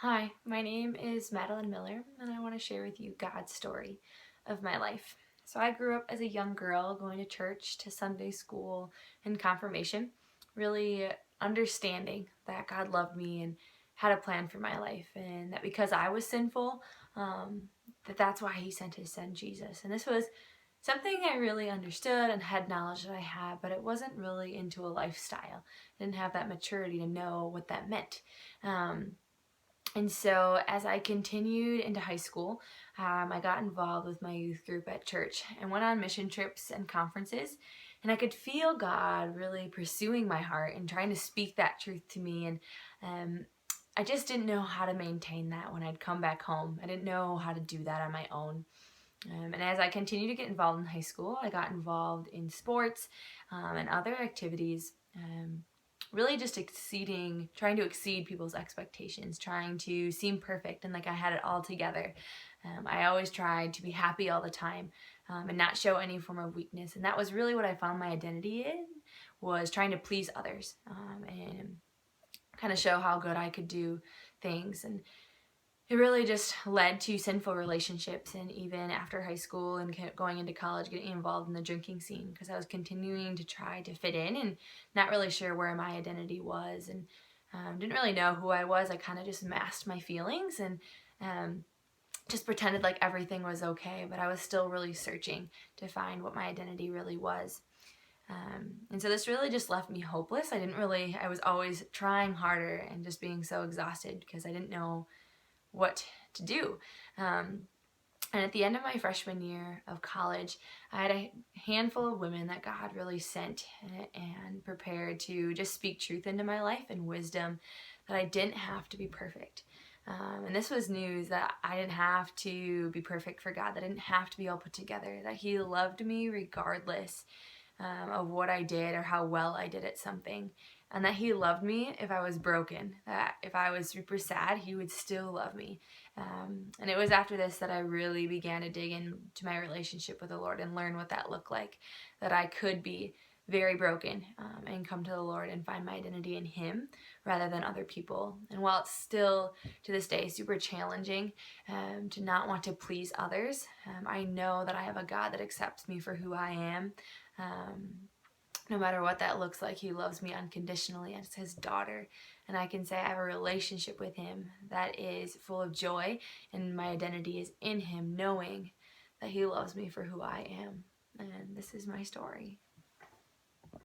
Hi, my name is Madeline Miller, and I want to share with you God's story of my life. So, I grew up as a young girl going to church, to Sunday school, and confirmation, really understanding that God loved me and had a plan for my life, and that because I was sinful, that's why He sent His Son Jesus. And this was something I really understood and had knowledge that I had, but it wasn't really into a lifestyle. I didn't have that maturity to know what that meant. Um, and so, as I continued into high school, I got involved with my youth group at church and went on mission trips and conferences. And I could feel God really pursuing my heart and trying to speak that truth to me. And um, I just didn't know how to maintain that when I'd come back home. I didn't know how to do that on my own. And as I continued to get involved in high school, I got involved in sports and other activities. Really just trying to exceed people's expectations, trying to seem perfect and like I had it all together. I always tried to be happy all the time and not show any form of weakness. And that was really what I found my identity in, was trying to please others and kind of show how good I could do things. And it really just led to sinful relationships, and even after high school and going into college, getting involved in the drinking scene because I was continuing to try to fit in and not really sure where my identity was, and didn't really know who I was. I kind of just masked my feelings and um, just pretended like everything was okay, but I was still really searching to find what my identity really was. And so this really just left me hopeless. I was always trying harder and just being so exhausted because I didn't know what to do. And at the end of my freshman year of college, I had a handful of women that God really sent and prepared to just speak truth into my life and wisdom, that I didn't have to be perfect. And this was news that I didn't have to be perfect for God, that I didn't have to be all put together, that He loved me regardless of what I did or how well I did at something. And that He loved me if I was broken, that if I was super sad, He would still love me. And it was after this that I really began to dig into my relationship with the Lord and learn what that looked like, that I could be very broken and come to the Lord and find my identity in Him rather than other people. And while it's still to this day super challenging to not want to please others, I know that I have a God that accepts me for who I am. No matter what that looks like, He loves me unconditionally as His daughter. And I can say I have a relationship with Him that is full of joy, and my identity is in Him, knowing that He loves me for who I am. And this is my story.